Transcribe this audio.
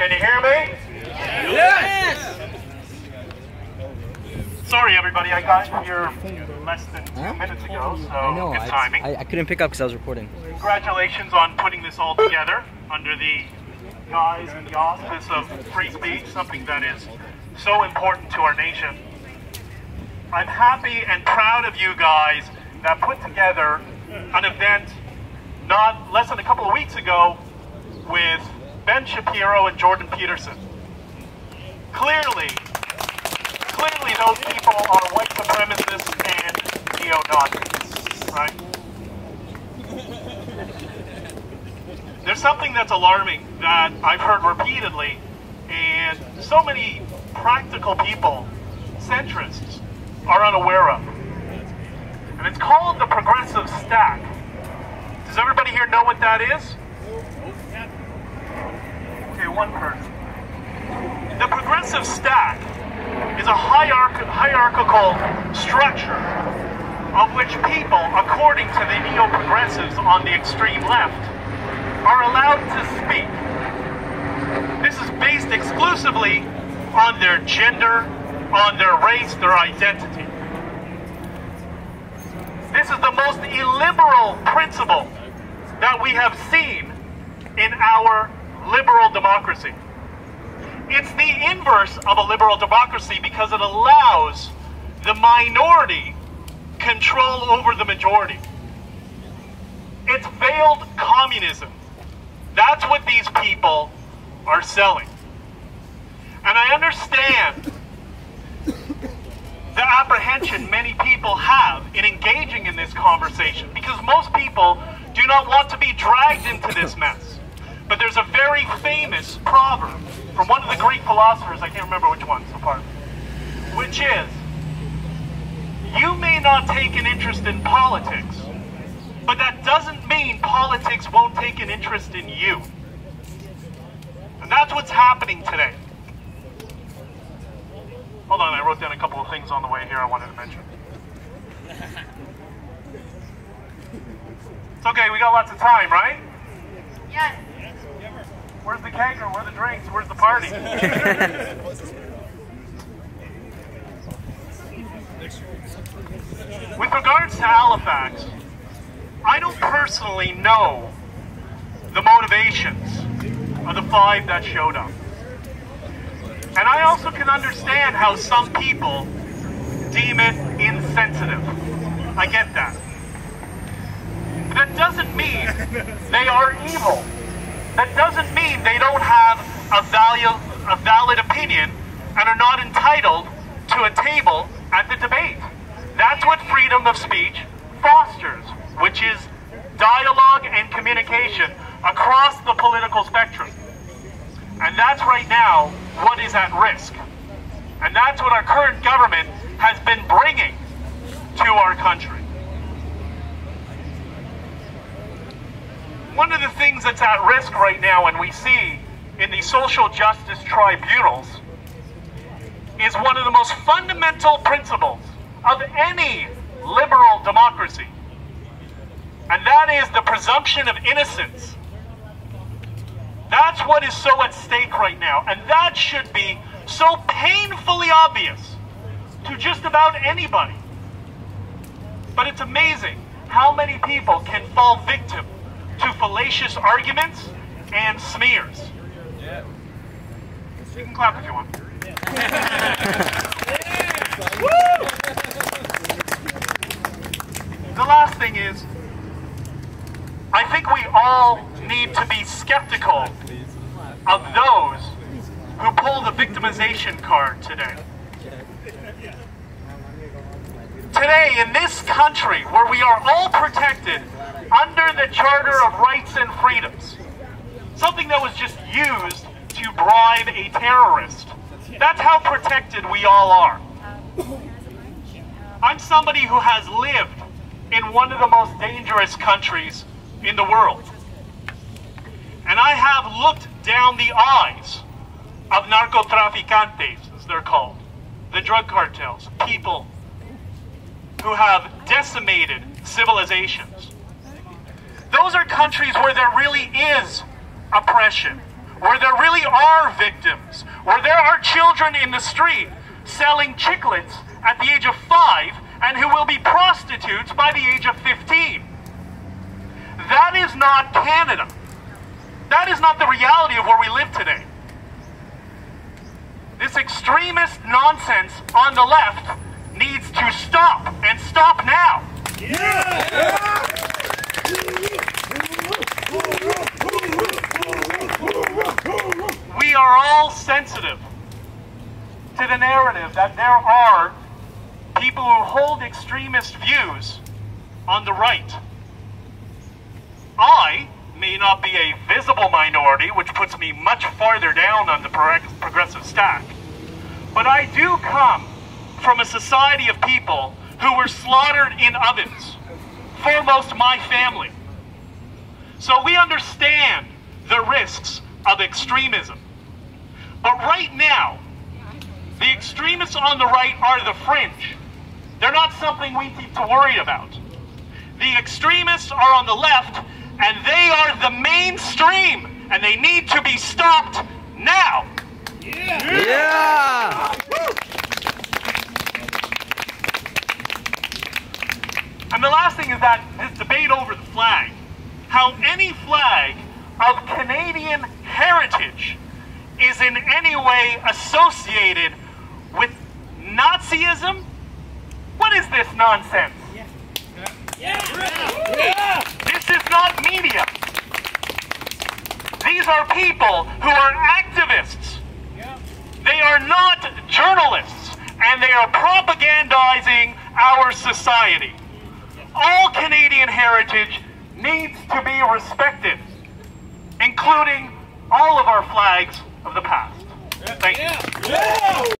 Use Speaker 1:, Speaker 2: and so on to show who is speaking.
Speaker 1: Can you hear me?
Speaker 2: Yes!
Speaker 1: Sorry, everybody. I got here less than 2 minutes ago, so
Speaker 2: I know.
Speaker 1: good timing.
Speaker 2: I couldn't pick up because I was recording.
Speaker 1: Congratulations on putting this all together under the guise and the auspice of free speech, something that is so important to our nation. I'm happy and proud of you guys that put together an event not less than a couple of weeks ago with Ben Shapiro and Jordan Peterson. Clearly those people are white supremacists and neo-Nazis, right? There's something that's alarming that I've heard repeatedly, and so many practical people, centrists, are unaware of. And it's called the progressive stack. Does everybody here know what that is? Okay, one person. The progressive stack is a hierarchical structure of which people, according to the neo-progressives on the extreme left, are allowed to speak. This is based exclusively on their gender, on their race, their identity. This is the most illiberal principle that we have seen in our liberal democracy. It's the inverse of a liberal democracy because it allows the minority control over the majority. It's veiled communism. That's what these people are selling. And I understand the apprehension many people have in engaging in this conversation because most people do not want to be dragged into this mess. But there's a very famous proverb from one of the Greek philosophers, I can't remember which one so far, which is, you may not take an interest in politics, but that doesn't mean politics won't take an interest in you. And that's what's happening today. Hold on, I wrote down a couple of things on the way here I wanted to mention. It's okay, we got lots of time, right?
Speaker 3: Yes.
Speaker 1: Where's the kegger? Where are the drinks? Where's the party? With regards to Halifax, I don't personally know the motivations of the 5 that showed up. And I also can understand how some people deem it insensitive. I get that. But that doesn't mean they are evil. That doesn't mean they don't have a valid opinion and are not entitled to a table at the debate. That's what freedom of speech fosters, which is dialogue and communication across the political spectrum. And that's right now what is at risk. And that's what our current government has been bringing to our country. One of the things that's at risk right now, and we see in the social justice tribunals, is one of the most fundamental principles of any liberal democracy. And that is the presumption of innocence. That's what is so at stake right now. And that should be so painfully obvious to just about anybody. But it's amazing how many people can fall victim to fallacious arguments and smears. Yeah. You can clap if you want. The last thing is, I think we all need to be skeptical of those who pull the victimization card today. Today, in this country, where we are all protected under the Charter of Rights and Freedoms, something that was just used to bribe a terrorist. That's how protected we all are. I'm somebody who has lived in one of the most dangerous countries in the world. And I have looked down the eyes of narcotraficantes, as they're called, the drug cartels, people who have decimated civilizations. Those are countries where there really is oppression, where there really are victims, where there are children in the street selling chiclets at the age of 5 and who will be prostitutes by the age of 15. That is not Canada. That is not the reality of where we live today. This extremist nonsense on the left needs to stop, and stop now. We are all sensitive to the narrative that there are people who hold extremist views on the right. I may not be a visible minority, which puts me much farther down on the progressive stack, but I do come from a society of people who were slaughtered in ovens, foremost my family. So we understand the risks of extremism. But right now, the extremists on the right are the fringe. They're not something we need to worry about. The extremists are on the left, and they are the mainstream, and they need to be stopped now.
Speaker 2: Yeah!
Speaker 1: And the last thing is that this debate over the flag, how any flag of Canadian heritage is in any way associated with Nazism? What is this nonsense? This is not media. These are people who are activists. They are not journalists, and they are propagandizing our society. All Canadian heritage needs to be respected, including all of our flags of the past. Thank you.